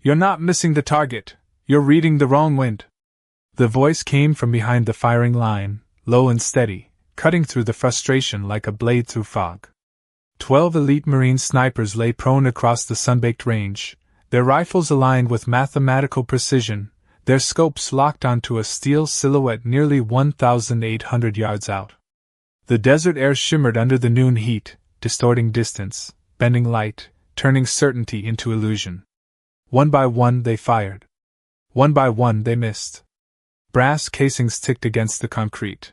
You're not missing the target, you're reading the wrong wind. The voice came from behind the firing line, low and steady, cutting through the frustration like a blade through fog. 12 elite Marine snipers lay prone across the sun-baked range, their rifles aligned with mathematical precision, their scopes locked onto a steel silhouette nearly 1,800 yards out. The desert air shimmered under the noon heat, distorting distance, bending light, turning certainty into illusion. One by one they fired. One by one they missed. Brass casings ticked against the concrete.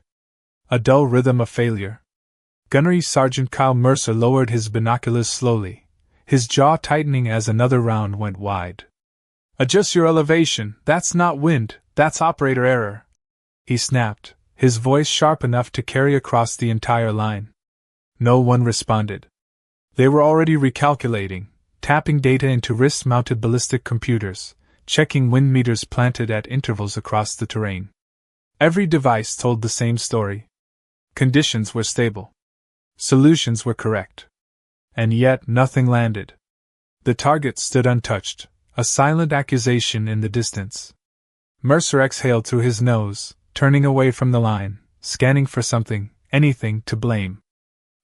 A dull rhythm of failure. Gunnery Sergeant Kyle Mercer lowered his binoculars slowly, his jaw tightening as another round went wide. Adjust your elevation, that's not wind, that's operator error, he snapped, his voice sharp enough to carry across the entire line. No one responded. They were already recalculating, tapping data into wrist-mounted ballistic computers, checking wind meters planted at intervals across the terrain. Every device told the same story. Conditions were stable. Solutions were correct. And yet nothing landed. The target stood untouched, a silent accusation in the distance. Mercer exhaled through his nose, turning away from the line, scanning for something, anything to blame.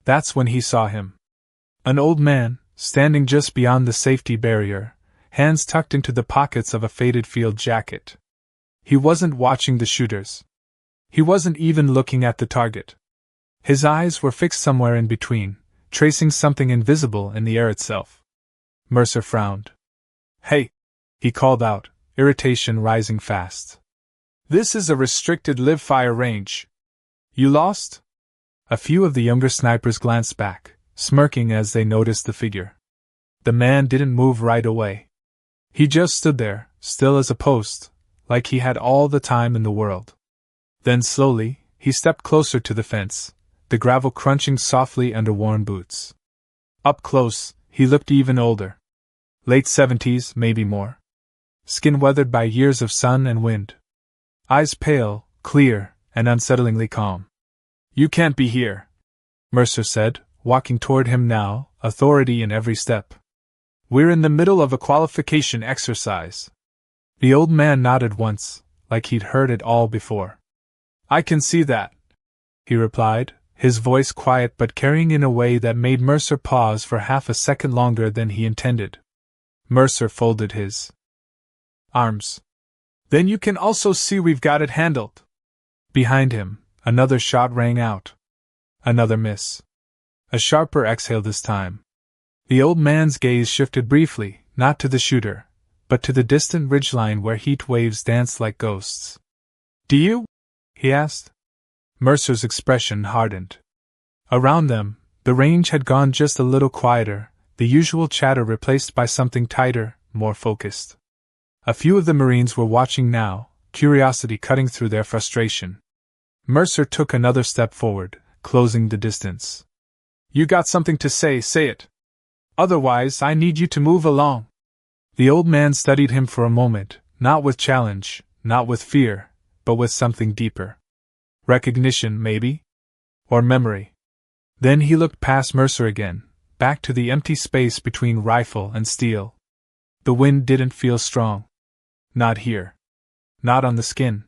That's when he saw him. An old man, standing just beyond the safety barrier, hands tucked into the pockets of a faded field jacket. He wasn't watching the shooters. He wasn't even looking at the target. His eyes were fixed somewhere in between, tracing something invisible in the air itself. Mercer frowned. "Hey!" he called out, irritation rising fast. "This is a restricted live-fire range. You lost?" A few of the younger snipers glanced back, smirking as they noticed the figure. The man didn't move right away. He just stood there, still as a post, like he had all the time in the world. Then slowly, he stepped closer to the fence, the gravel crunching softly under worn boots. Up close, he looked even older. Late 70s, maybe more. Skin weathered by years of sun and wind. Eyes pale, clear, and unsettlingly calm. "You can't be here," Mercer said, walking toward him now, authority in every step. "We're in the middle of a qualification exercise." The old man nodded once, like he'd heard it all before. "I can see that," he replied, his voice quiet but carrying in a way that made Mercer pause for half a second longer than he intended. Mercer folded his arms. "Then you can also see we've got it handled." Behind him, another shot rang out. Another miss. A sharper exhale this time. The old man's gaze shifted briefly, not to the shooter, but to the distant ridgeline where heat waves danced like ghosts. "Do you?" he asked. Mercer's expression hardened. Around them, the range had gone just a little quieter, the usual chatter replaced by something tighter, more focused. A few of the Marines were watching now, curiosity cutting through their frustration. Mercer took another step forward, closing the distance. "You got something to say it. Otherwise, I need you to move along." The old man studied him for a moment, not with challenge, not with fear, but with something deeper. Recognition, maybe? Or memory. Then he looked past Mercer again, back to the empty space between rifle and steel. The wind didn't feel strong. Not here. Not on the skin.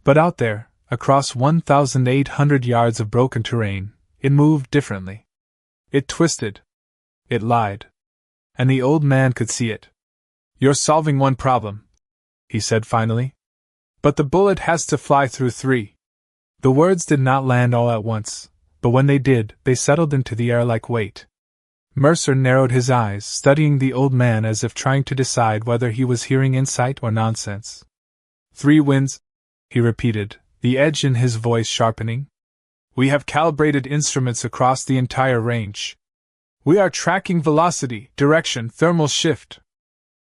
But out there, across 1,800 yards of broken terrain, it moved differently. It twisted. It lied. And the old man could see it. "You're solving one problem," he said finally. "But the bullet has to fly through 3. The words did not land all at once, but when they did, they settled into the air like weight. Mercer narrowed his eyes, studying the old man as if trying to decide whether he was hearing insight or nonsense. 3 winds, he repeated, the edge in his voice sharpening. "We have calibrated instruments across the entire range. We are tracking velocity, direction, thermal shift.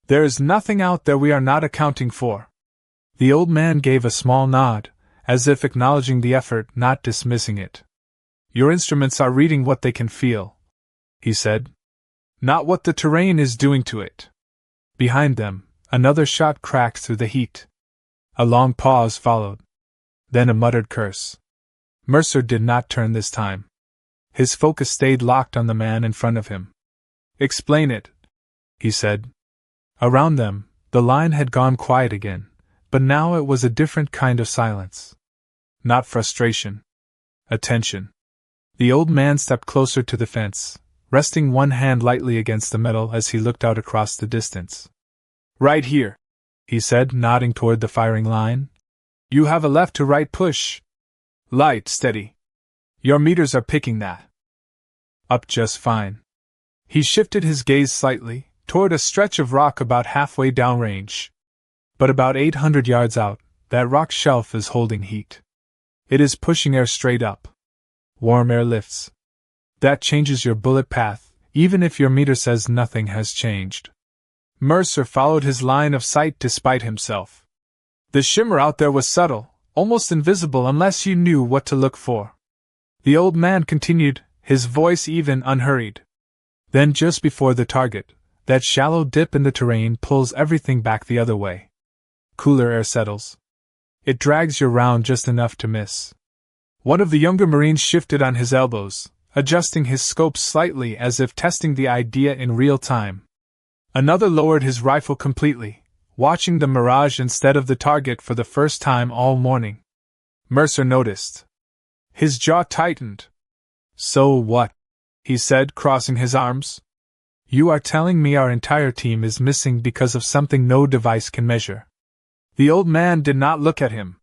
There is nothing out there we are not accounting for." The old man gave a small nod, as if acknowledging the effort, not dismissing it. "Your instruments are reading what they can feel," he said. "Not what the terrain is doing to it." Behind them, another shot cracked through the heat. A long pause followed. Then a muttered curse. Mercer did not turn this time. His focus stayed locked on the man in front of him. "Explain it," he said. Around them, The line had gone quiet again, but now it was a different kind of silence. Not frustration. Attention. The old man stepped closer to the fence, resting one hand lightly against the metal as he looked out across the distance. Right here, he said, nodding toward the firing line. You have a left to right push. Light, steady. Your meters are picking that up just fine. He shifted his gaze slightly, toward a stretch of rock about halfway downrange. But about 800 yards out, that rock shelf is holding heat. It is pushing air straight up. Warm air lifts. That changes your bullet path, even if your meter says nothing has changed. Mercer followed his line of sight despite himself. The shimmer out there was subtle, almost invisible unless you knew what to look for. The old man continued, his voice even, unhurried. Then just before the target, that shallow dip in the terrain pulls everything back the other way. Cooler air settles. It drags your round just enough to miss. One of the younger Marines shifted on his elbows, adjusting his scope slightly as if testing the idea in real time. Another lowered his rifle completely, watching the mirage instead of the target for the first time all morning. Mercer noticed. His jaw tightened. So what? He said, crossing his arms. You are telling me our entire team is missing because of something no device can measure. The old man did not look at him.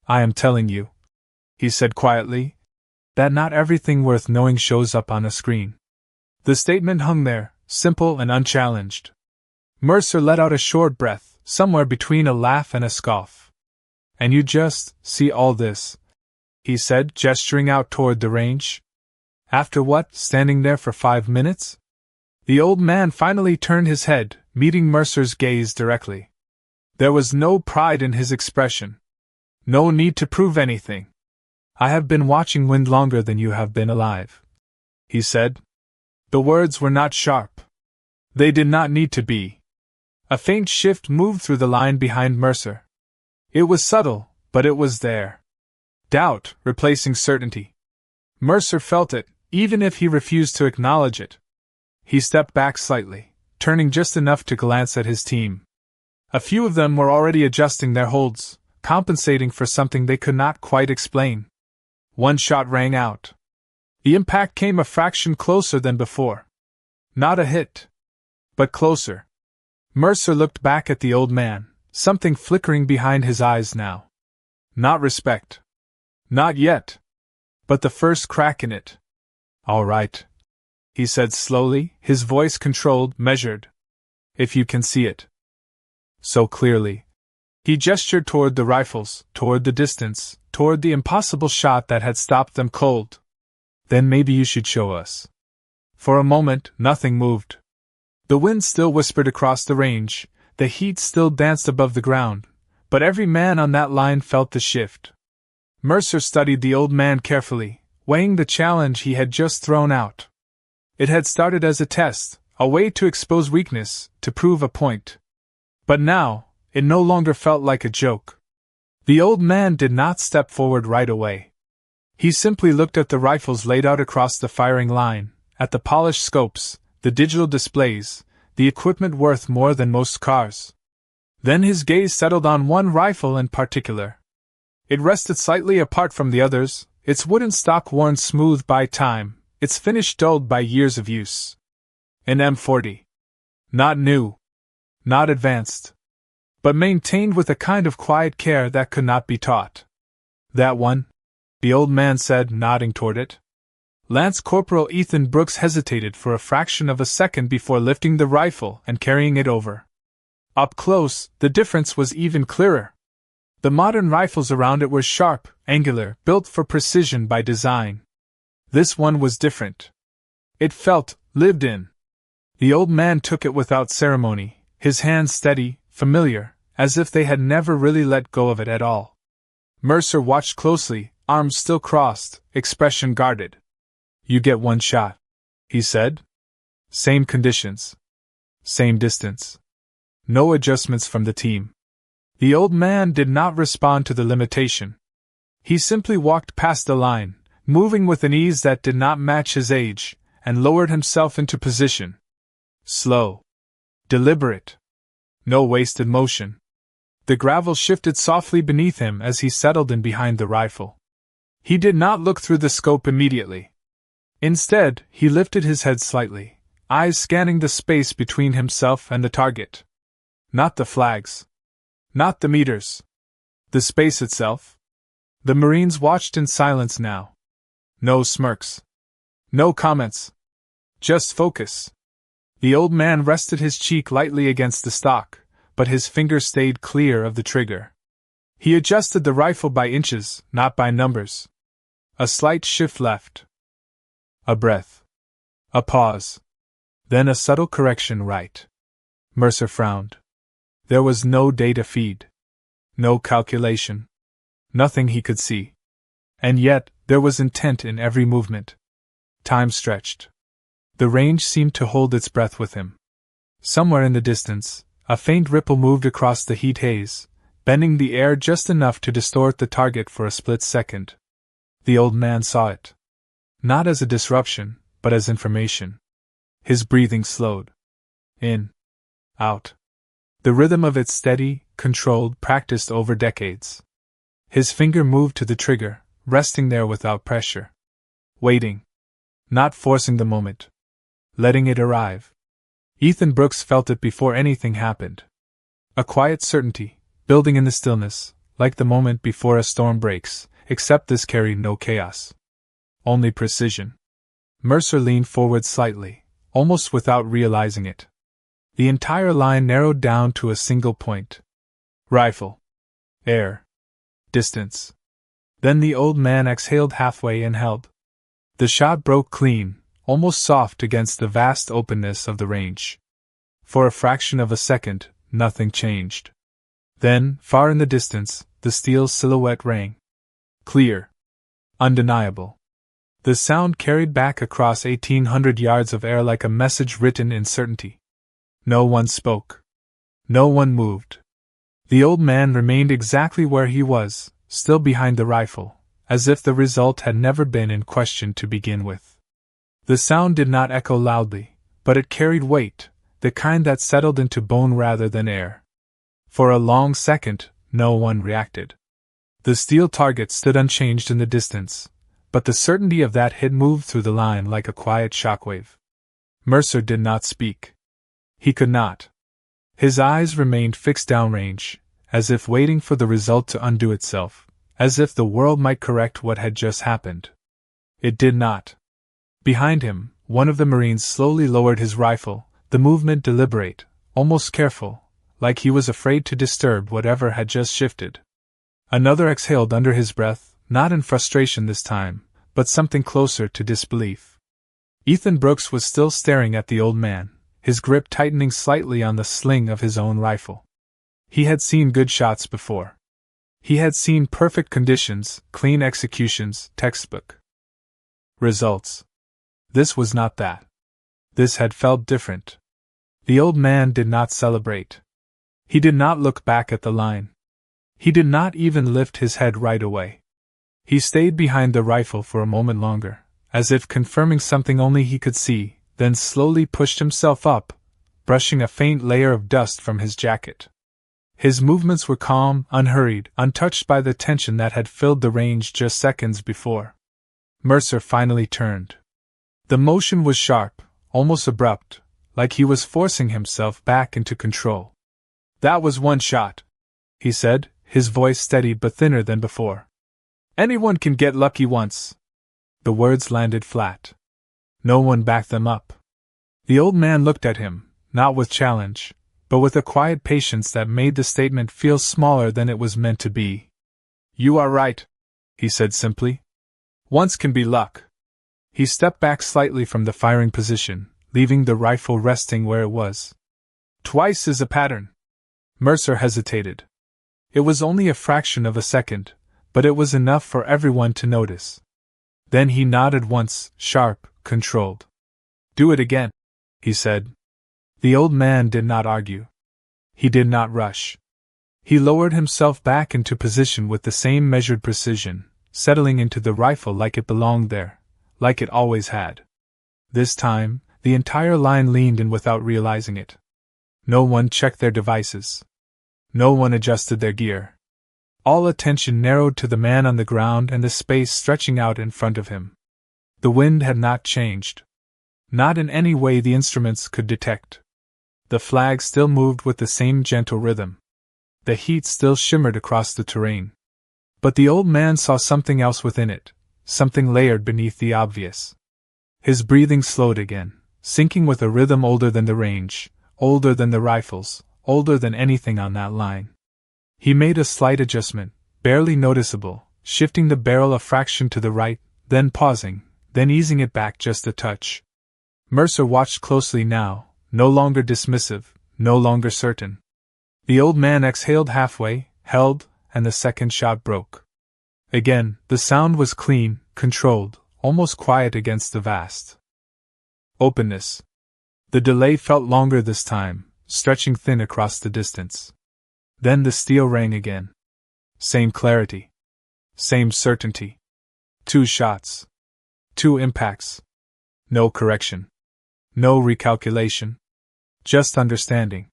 I am telling you, he said quietly, that not everything worth knowing shows up on a screen. The statement hung there, simple and unchallenged. Mercer let out a short breath, somewhere between a laugh and a scoff. And you just see all this, he said, gesturing out toward the range. After what, standing there for 5 minutes? The old man finally turned his head, meeting Mercer's gaze directly. There was no pride in his expression. No need to prove anything. I have been watching wind longer than you have been alive, he said. The words were not sharp. They did not need to be. A faint shift moved through the line behind Mercer. It was subtle, but it was there. Doubt, replacing certainty. Mercer felt it, even if he refused to acknowledge it. He stepped back slightly, turning just enough to glance at his team. A few of them were already adjusting their holds, compensating for something they could not quite explain. One shot rang out. The impact came a fraction closer than before. Not a hit, but closer. Mercer looked back at the old man, something flickering behind his eyes now. Not respect. Not yet. But the first crack in it. All right, he said slowly, his voice controlled, measured. If you can see it. So clearly. He gestured toward the rifles, toward the distance, toward the impossible shot that had stopped them cold. Then maybe you should show us. For a moment, nothing moved. The wind still whispered across the range, the heat still danced above the ground, but every man on that line felt the shift. Mercer studied the old man carefully, weighing the challenge he had just thrown out. It had started as a test, a way to expose weakness, to prove a point. But now, it no longer felt like a joke. The old man did not step forward right away. He simply looked at the rifles laid out across the firing line, at the polished scopes, the digital displays, the equipment worth more than most cars. Then his gaze settled on one rifle in particular. It rested slightly apart from the others, its wooden stock worn smooth by time, its finish dulled by years of use. An M40. Not new. Not advanced. But maintained with a kind of quiet care that could not be taught. That one? The old man said, nodding toward it. Lance Corporal Ethan Brooks hesitated for a fraction of a second before lifting the rifle and carrying it over. Up close, the difference was even clearer. The modern rifles around it were sharp, angular, built for precision by design. This one was different. It felt lived in. The old man took it without ceremony, his hands steady, familiar, as if they had never really let go of it at all. Mercer watched closely, arms still crossed, expression guarded. You get one shot, he said. Same conditions. Same distance. No adjustments from the team. The old man did not respond to the limitation. He simply walked past the line, moving with an ease that did not match his age, and lowered himself into position. Slow. Deliberate. No wasted motion. The gravel shifted softly beneath him as he settled in behind the rifle. He did not look through the scope immediately. Instead, he lifted his head slightly, eyes scanning the space between himself and the target. Not the flags. Not the meters. The space itself. The Marines watched in silence now. No smirks. No comments. Just focus. The old man rested his cheek lightly against the stock, but his finger stayed clear of the trigger. He adjusted the rifle by inches, not by numbers. A slight shift left. A breath. A pause. Then a subtle correction right. Mercer frowned. There was no data feed. No calculation. Nothing he could see. And yet, there was intent in every movement. Time stretched. The range seemed to hold its breath with him. Somewhere in the distance, a faint ripple moved across the heat haze, bending the air just enough to distort the target for a split second. The old man saw it. Not as a disruption, but as information. His breathing slowed. In. Out. The rhythm of it steady, controlled, practiced over decades. His finger moved to the trigger, resting there without pressure. Waiting. Not forcing the moment. Letting it arrive. Ethan Brooks felt it before anything happened. A quiet certainty, building in the stillness, like the moment before a storm breaks, except this carried no chaos. Only precision. Mercer leaned forward slightly, almost without realizing it. The entire line narrowed down to a single point. Rifle. Air. Distance. Then the old man exhaled halfway and held. The shot broke clean, almost soft against the vast openness of the range. For a fraction of a second, nothing changed. Then, far in the distance, the steel silhouette rang. Clear. Undeniable. The sound carried back across 1,800 yards of air like a message written in certainty. No one spoke. No one moved. The old man remained exactly where he was, still behind the rifle, as if the result had never been in question to begin with. The sound did not echo loudly, but it carried weight, the kind that settled into bone rather than air. For a long second, no one reacted. The steel target stood unchanged in the distance, but the certainty of that hit moved through the line like a quiet shockwave. Mercer did not speak. He could not. His eyes remained fixed downrange, as if waiting for the result to undo itself, as if the world might correct what had just happened. It did not. Behind him, one of the Marines slowly lowered his rifle, the movement deliberate, almost careful, like he was afraid to disturb whatever had just shifted. Another exhaled under his breath, not in frustration this time, but something closer to disbelief. Ethan Brooks was still staring at the old man, his grip tightening slightly on the sling of his own rifle. He had seen good shots before. He had seen perfect conditions, clean executions, textbook results. This was not that. This had felt different. The old man did not celebrate. He did not look back at the line. He did not even lift his head right away. He stayed behind the rifle for a moment longer, as if confirming something only he could see, then slowly pushed himself up, brushing a faint layer of dust from his jacket. His movements were calm, unhurried, untouched by the tension that had filled the range just seconds before. Mercer finally turned. The motion was sharp, almost abrupt, like he was forcing himself back into control. "That was one shot," he said, his voice steady but thinner than before. "Anyone can get lucky once." The words landed flat. No one backed them up. The old man looked at him, not with challenge, but with a quiet patience that made the statement feel smaller than it was meant to be. "You are right," he said simply. "Once can be luck." He stepped back slightly from the firing position, leaving the rifle resting where it was. "Twice is a pattern." Mercer hesitated. It was only a fraction of a second, but it was enough for everyone to notice. Then he nodded once, sharp, controlled. "Do it again," he said. The old man did not argue. He did not rush. He lowered himself back into position with the same measured precision, settling into the rifle like it belonged there, like it always had. This time, the entire line leaned in without realizing it. No one checked their devices. No one adjusted their gear. All attention narrowed to the man on the ground and the space stretching out in front of him. The wind had not changed. Not in any way the instruments could detect. The flag still moved with the same gentle rhythm. The heat still shimmered across the terrain. But the old man saw something else within it, something layered beneath the obvious. His breathing slowed again, sinking with a rhythm older than the range, older than the rifles, older than anything on that line. He made a slight adjustment, barely noticeable, shifting the barrel a fraction to the right, then pausing, then easing it back just a touch. Mercer watched closely now, no longer dismissive, no longer certain. The old man exhaled halfway, held, and the second shot broke. Again, the sound was clean, controlled, almost quiet against the vast openness. The delay felt longer this time, stretching thin across the distance. Then the steel rang again. Same clarity. Same certainty. 2 shots. 2 impacts. No correction. No recalculation. Just understanding.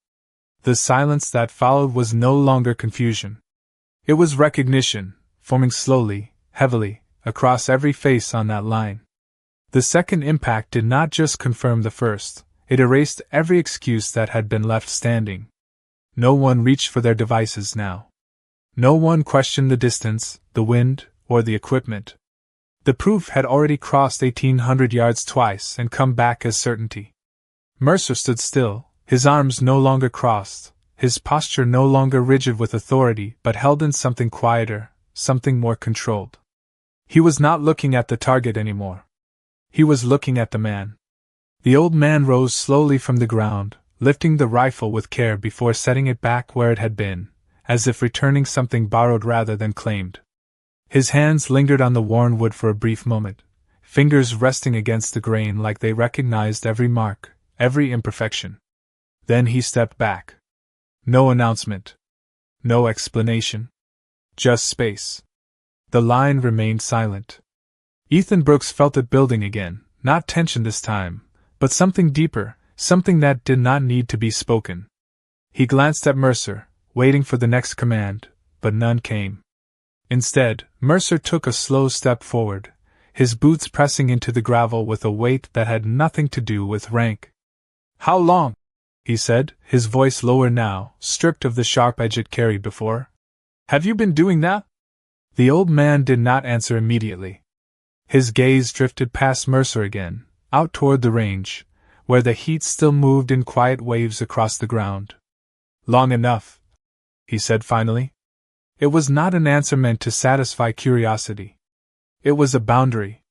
The silence that followed was no longer confusion. It was recognition, forming slowly, heavily, across every face on that line. The second impact did not just confirm the first, it erased every excuse that had been left standing. No one reached for their devices now. No one questioned the distance, the wind, or the equipment. The proof had already crossed 1,800 yards twice and come back as certainty. Mercer stood still, his arms no longer crossed, his posture no longer rigid with authority but held in something quieter, something more controlled. He was not looking at the target anymore. He was looking at the man. The old man rose slowly from the ground, lifting the rifle with care before setting it back where it had been, as if returning something borrowed rather than claimed. His hands lingered on the worn wood for a brief moment, fingers resting against the grain like they recognized every mark, every imperfection. Then he stepped back. No announcement. No explanation. Just space. The line remained silent. Ethan Brooks felt it building again, not tension this time, but something deeper, something that did not need to be spoken. He glanced at Mercer, waiting for the next command, but none came. Instead, Mercer took a slow step forward, his boots pressing into the gravel with a weight that had nothing to do with rank. "How long?" he said, his voice lower now, stripped of the sharp edge it carried before. "Have you been doing that?" The old man did not answer immediately. His gaze drifted past Mercer again, out toward the range, where the heat still moved in quiet waves across the ground. "Long enough," he said finally. It was not an answer meant to satisfy curiosity. It was a boundary.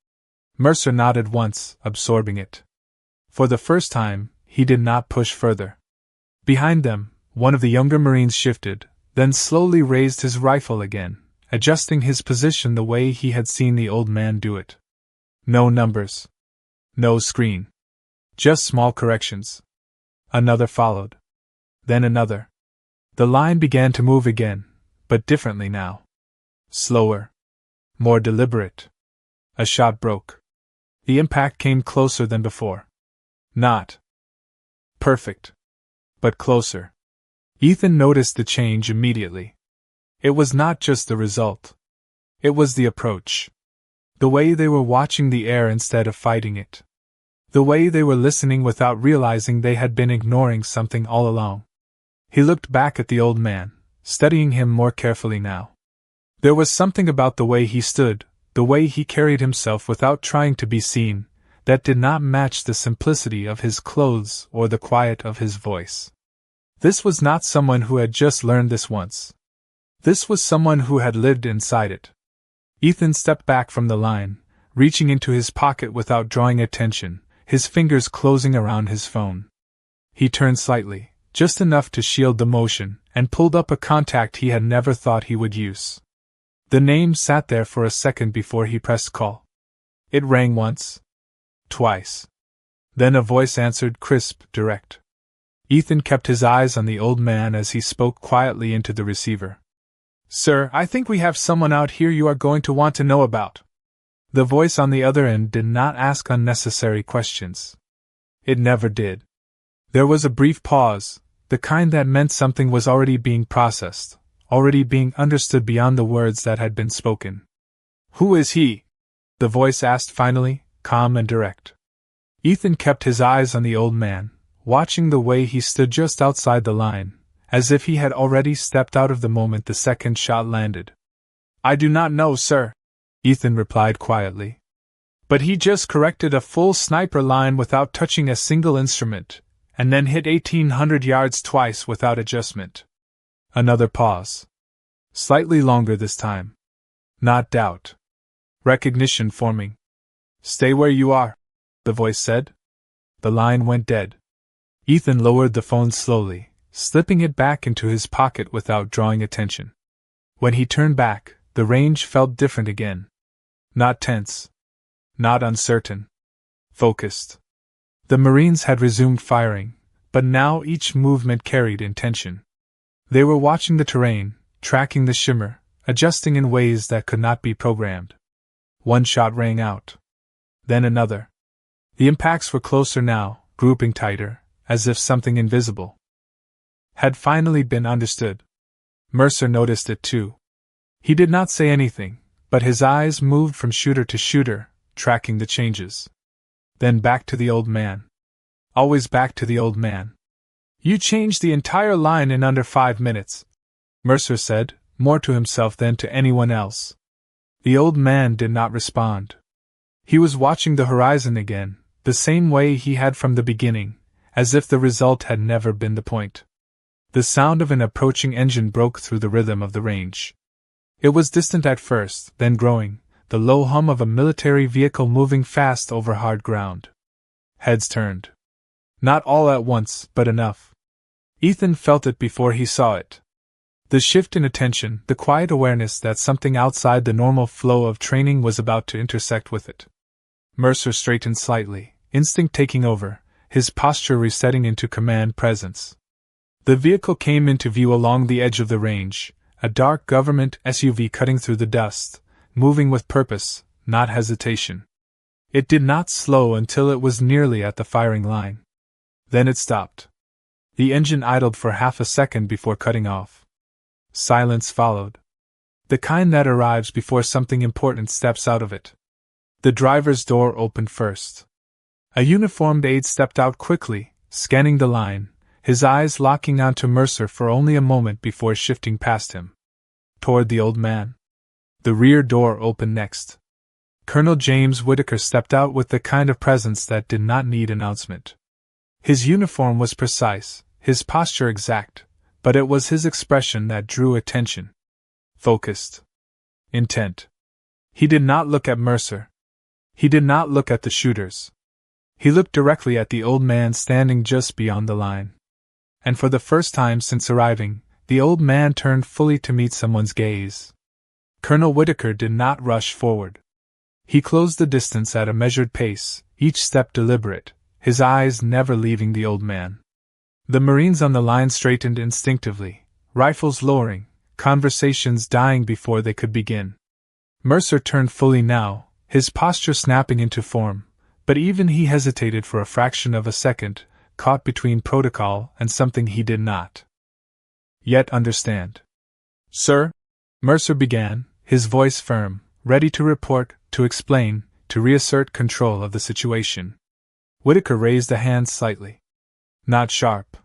Mercer nodded once, absorbing it. For the first time, he did not push further. Behind them, one of the younger Marines shifted, then slowly raised his rifle again, adjusting his position the way he had seen the old man do it. No numbers. No screen. Just small corrections. Another followed. Then another. The line began to move again, but differently now. Slower. More deliberate. A shot broke. The impact came closer than before. Not perfect, but closer. Ethan noticed the change immediately. It was not just the result. It was the approach. The way they were watching the air instead of fighting it. The way they were listening without realizing they had been ignoring something all along. He looked back at the old man, studying him more carefully now. There was something about the way he stood, the way he carried himself without trying to be seen, that did not match the simplicity of his clothes or the quiet of his voice. This was not someone who had just learned this once. This was someone who had lived inside it. Ethan stepped back from the line, reaching into his pocket without drawing attention, his fingers closing around his phone. He turned slightly, just enough to shield the motion, and pulled up a contact he had never thought he would use. The name sat there for a second before he pressed call. It rang once. Twice. Then a voice answered, crisp, direct. Ethan kept his eyes on the old man as he spoke quietly into the receiver. "Sir, I think we have someone out here you are going to want to know about." The voice on the other end did not ask unnecessary questions. It never did. There was a brief pause, the kind that meant something was already being processed, already being understood beyond the words that had been spoken. "Who is he?" the voice asked finally, calm and direct. Ethan kept his eyes on the old man, watching the way he stood just outside the line, as if he had already stepped out of the moment the second shot landed. "I do not know, sir," Ethan replied quietly. "But he just corrected a full sniper line without touching a single instrument, and then hit 1,800 yards twice without adjustment." Another pause. Slightly longer this time. Not doubt. Recognition forming. "Stay where you are," the voice said. The line went dead. Ethan lowered the phone slowly, slipping it back into his pocket without drawing attention. When he turned back, the range felt different again. Not tense. Not uncertain. Focused. The Marines had resumed firing, but now each movement carried intention. They were watching the terrain, tracking the shimmer, adjusting in ways that could not be programmed. One shot rang out. Then another. The impacts were closer now, grouping tighter, as if something invisible had finally been understood. Mercer noticed it too. He did not say anything, but his eyes moved from shooter to shooter, tracking the changes. Then back to the old man. Always back to the old man. "You changed the entire line in under 5 minutes, Mercer said, more to himself than to anyone else. The old man did not respond. He was watching the horizon again, the same way he had from the beginning, as if the result had never been the point. The sound of an approaching engine broke through the rhythm of the range. It was distant at first, then growing, the low hum of a military vehicle moving fast over hard ground. Heads turned. Not all at once, but enough. Ethan felt it before he saw it. The shift in attention, the quiet awareness that something outside the normal flow of training was about to intersect with it. Mercer straightened slightly, instinct taking over, his posture resetting into command presence. The vehicle came into view along the edge of the range, a dark government SUV cutting through the dust, moving with purpose, not hesitation. It did not slow until it was nearly at the firing line. Then it stopped. The engine idled for half a second before cutting off. Silence followed. The kind that arrives before something important steps out of it. The driver's door opened first. A uniformed aide stepped out quickly, scanning the line, his eyes locking onto Mercer for only a moment before shifting past him. Toward the old man. The rear door opened next. Colonel James Whitaker stepped out with the kind of presence that did not need announcement. His uniform was precise, his posture exact, but it was his expression that drew attention. Focused. Intent. He did not look at Mercer. He did not look at the shooters. He looked directly at the old man standing just beyond the line. And for the first time since arriving, the old man turned fully to meet someone's gaze. Colonel Whitaker did not rush forward. He closed the distance at a measured pace, each step deliberate, his eyes never leaving the old man. The Marines on the line straightened instinctively, rifles lowering, conversations dying before they could begin. Mercer turned fully now, his posture snapping into form, but even he hesitated for a fraction of a second, caught between protocol and something he did not yet understand. "Sir," Mercer began, his voice firm, ready to report, to explain, to reassert control of the situation. Whitaker raised a hand slightly. Not sharp.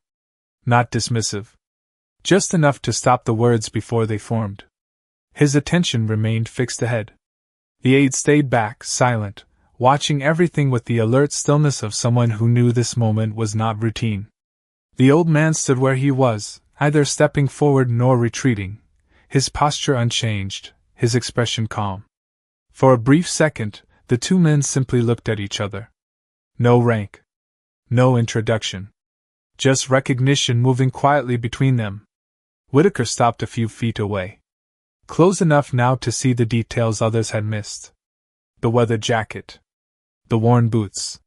Not dismissive. Just enough to stop the words before they formed. His attention remained fixed ahead. The aide stayed back, silent, watching everything with the alert stillness of someone who knew this moment was not routine. The old man stood where he was, neither stepping forward nor retreating, his posture unchanged, his expression calm. For a brief second, the two men simply looked at each other. No rank. No introduction. Just recognition moving quietly between them. Whitaker stopped a few feet away. Close enough now to see the details others had missed. The weather jacket. The worn boots.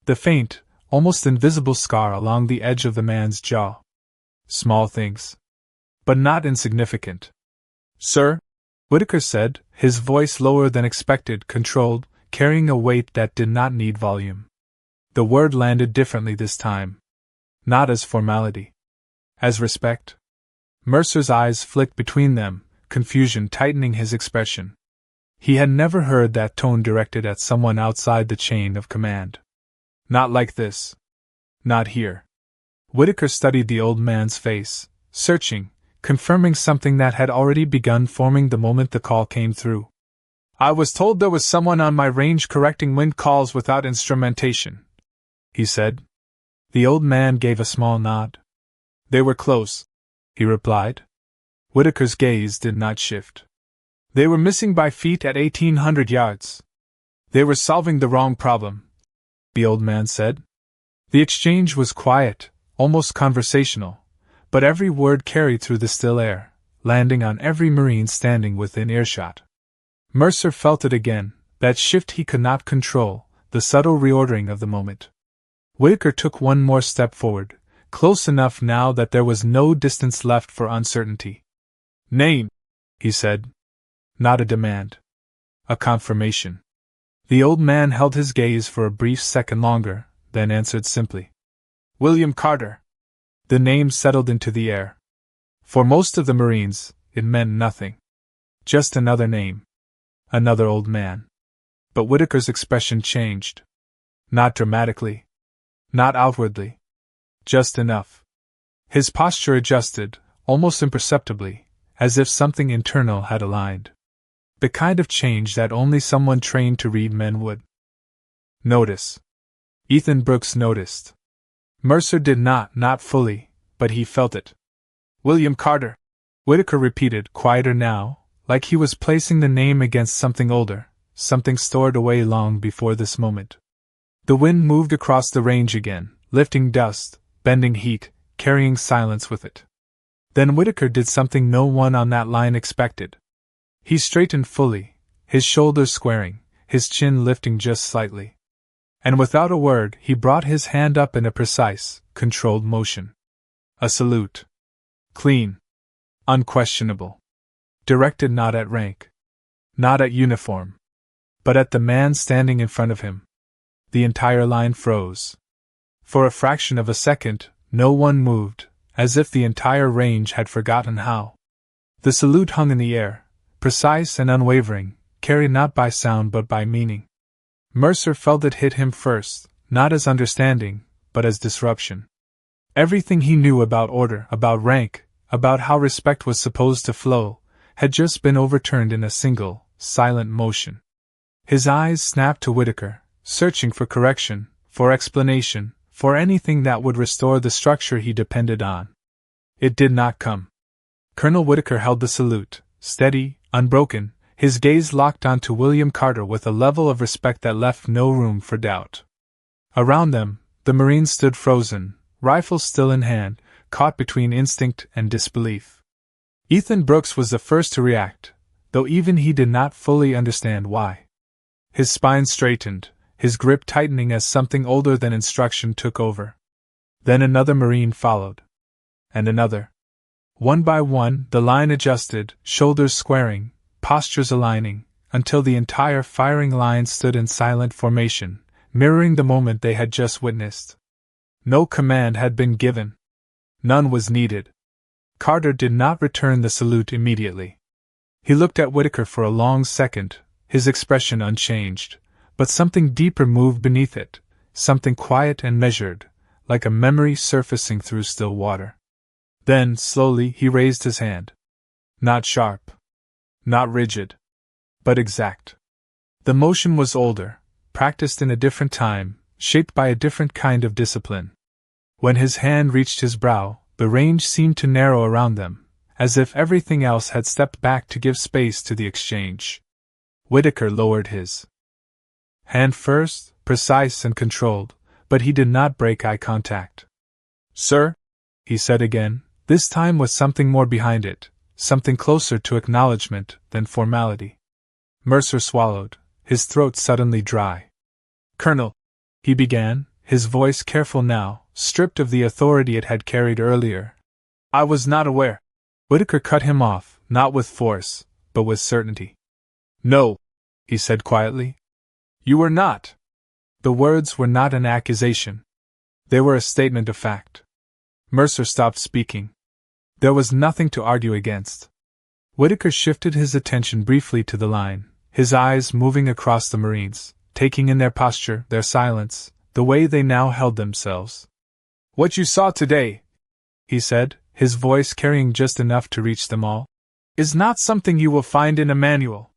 The faint, almost invisible scar along the edge of the man's jaw. Small things. But not insignificant. "Sir," Whitaker said, his voice lower than expected, controlled, carrying a weight that did not need volume. The word landed differently this time. Not as formality. As respect? Mercer's eyes flicked between them, confusion tightening his expression. He had never heard that tone directed at someone outside the chain of command. Not like this. Not here. Whitaker studied the old man's face, searching, confirming something that had already begun forming the moment the call came through. I was told there was someone on my range correcting wind calls without instrumentation, he said. The old man gave a small nod. They were close, he replied. Whitaker's gaze did not shift. They were missing by feet at 1,800 yards. They were solving the wrong problem, the old man said. The exchange was quiet, almost conversational, but every word carried through the still air, landing on every Marine standing within earshot. Mercer felt it again, that shift he could not control, the subtle reordering of the moment. Whitaker took one more step forward, close enough now that there was no distance left for uncertainty. Name, he said. Not a demand. A confirmation. The old man held his gaze for a brief second longer, then answered simply. William Carter. The name settled into the air. For most of the Marines, it meant nothing. Just another name. Another old man. But Whitaker's expression changed. Not dramatically. Not outwardly. Just enough. His posture adjusted, almost imperceptibly, as if something internal had aligned. The kind of change that only someone trained to read men would notice. Ethan Brooks noticed. Mercer did not fully, but he felt it. William Carter, Whitaker repeated, quieter now, like he was placing the name against something older, something stored away long before this moment. The wind moved across the range again, lifting dust, bending heat, carrying silence with it. Then Whitaker did something no one on that line expected. He straightened fully, his shoulders squaring, his chin lifting just slightly. And without a word, he brought his hand up in a precise, controlled motion. A salute. Clean. Unquestionable. Directed not at rank. Not at uniform. But at the man standing in front of him. The entire line froze. For a fraction of a second, no one moved, as if the entire range had forgotten how. The salute hung in the air, precise and unwavering, carried not by sound but by meaning. Mercer felt it hit him first, not as understanding, but as disruption. Everything he knew about order, about rank, about how respect was supposed to flow, had just been overturned in a single, silent motion. His eyes snapped to Whitaker, searching for correction, for explanation, for anything that would restore the structure he depended on. It did not come. Colonel Whitaker held the salute, steady, unbroken, his gaze locked onto William Carter with a level of respect that left no room for doubt. Around them, the Marines stood frozen, rifles still in hand, caught between instinct and disbelief. Ethan Brooks was the first to react, though even he did not fully understand why. His spine straightened, his grip tightening as something older than instruction took over. Then another Marine followed. And another. One by one, the line adjusted, shoulders squaring, postures aligning, until the entire firing line stood in silent formation, mirroring the moment they had just witnessed. No command had been given. None was needed. Carter did not return the salute immediately. He looked at Whitaker for a long second, his expression unchanged, but something deeper moved beneath it, something quiet and measured, like a memory surfacing through still water. Then, slowly, he raised his hand. Not sharp. Not rigid. But exact. The motion was older, practiced in a different time, shaped by a different kind of discipline. When his hand reached his brow, the range seemed to narrow around them, as if everything else had stepped back to give space to the exchange. Whitaker lowered his hand first, precise and controlled, but he did not break eye contact. Sir, he said again, this time with something more behind it, something closer to acknowledgement than formality. Mercer swallowed, his throat suddenly dry. Colonel, he began, his voice careful now, stripped of the authority it had carried earlier. I was not aware. Whitaker cut him off, not with force, but with certainty. No, he said quietly. You were not. The words were not an accusation. They were a statement of fact. Mercer stopped speaking. There was nothing to argue against. Whitaker shifted his attention briefly to the line, his eyes moving across the Marines, taking in their posture, their silence, the way they now held themselves. "What you saw today," he said, his voice carrying just enough to reach them all, "is not something you will find in a manual.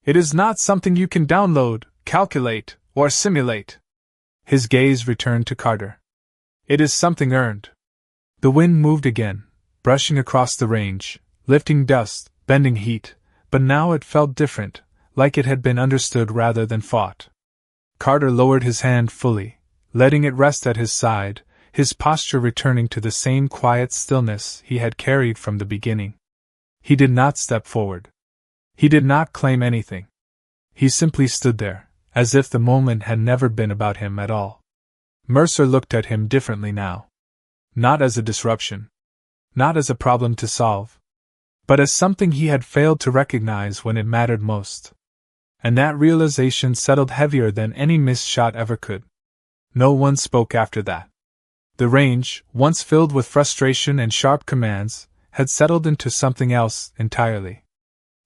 It is not something you can download, calculate, or simulate." His gaze returned to Carter. "It is something earned." The wind moved again, brushing across the range, lifting dust, bending heat, but now it felt different, like it had been understood rather than fought. Carter lowered his hand fully, letting it rest at his side, his posture returning to the same quiet stillness he had carried from the beginning. He did not step forward. He did not claim anything. He simply stood there, as if the moment had never been about him at all. Mercer looked at him differently now. Not as a disruption. Not as a problem to solve. But as something he had failed to recognize when it mattered most. And that realization settled heavier than any missed shot ever could. No one spoke after that. The range, once filled with frustration and sharp commands, had settled into something else entirely.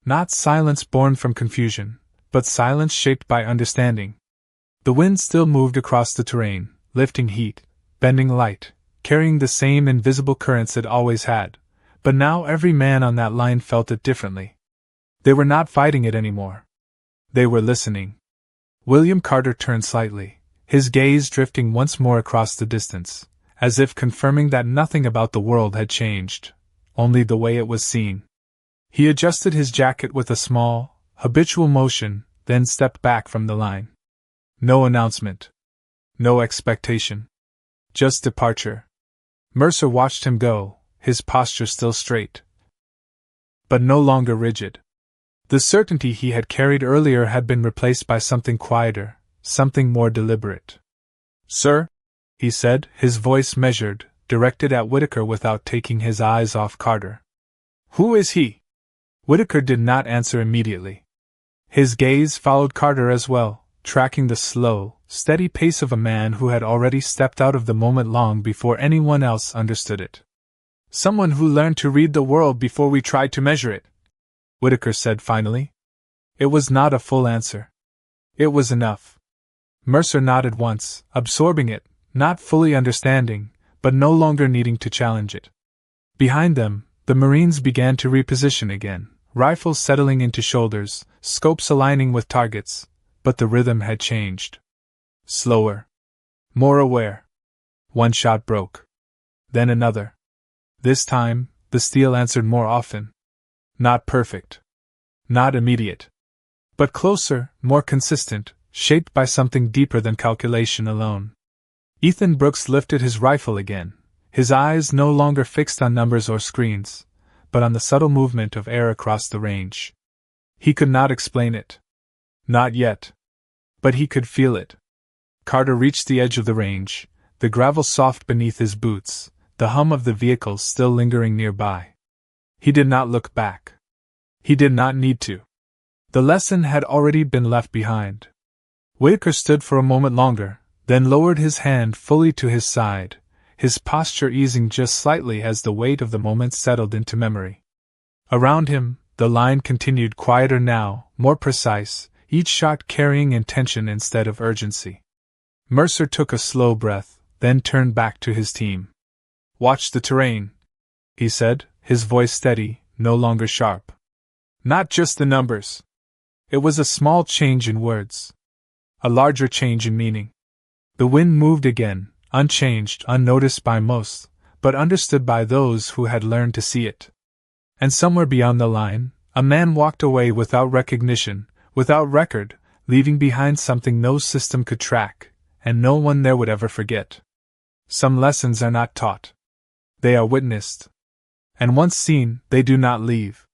Not silence born from confusion, but silence shaped by understanding. The wind still moved across the terrain, lifting heat, bending light, carrying the same invisible currents it always had, but now every man on that line felt it differently. They were not fighting it anymore. They were listening. William Carter turned slightly, his gaze drifting once more across the distance, as if confirming that nothing about the world had changed, only the way it was seen. He adjusted his jacket with a small, habitual motion, then stepped back from the line. No announcement. No expectation. Just departure. Mercer watched him go, his posture still straight, but no longer rigid. The certainty he had carried earlier had been replaced by something quieter, something more deliberate. "Sir," he said, his voice measured, directed at Whitaker without taking his eyes off Carter. "Who is he?" Whitaker did not answer immediately. His gaze followed Carter as well, tracking the slow, steady pace of a man who had already stepped out of the moment long before anyone else understood it. "Someone who learned to read the world before we tried to measure it," Whitaker said finally. It was not a full answer. It was enough. Mercer nodded once, absorbing it, not fully understanding, but no longer needing to challenge it. Behind them, the Marines began to reposition again, rifles settling into shoulders, scopes aligning with targets, but the rhythm had changed. Slower. More aware. One shot broke. Then another. This time, the steel answered more often. Not perfect. Not immediate. But closer, more consistent, shaped by something deeper than calculation alone. Ethan Brooks lifted his rifle again, his eyes no longer fixed on numbers or screens, but on the subtle movement of air across the range. He could not explain it. Not yet. But he could feel it. Carter reached the edge of the range, the gravel soft beneath his boots, the hum of the vehicles still lingering nearby. He did not look back. He did not need to. The lesson had already been left behind. Whitaker stood for a moment longer, then lowered his hand fully to his side, his posture easing just slightly as the weight of the moment settled into memory. Around him, the line continued quieter now, more precise, each shot carrying intention instead of urgency. Mercer took a slow breath, then turned back to his team. "Watch the terrain," he said, his voice steady, no longer sharp. "Not just the numbers." It was a small change in words. A larger change in meaning. The wind moved again, unchanged, unnoticed by most, but understood by those who had learned to see it. And somewhere beyond the line, a man walked away without recognition, without record, leaving behind something no system could track, and no one there would ever forget. Some lessons are not taught. They are witnessed. And once seen, they do not leave.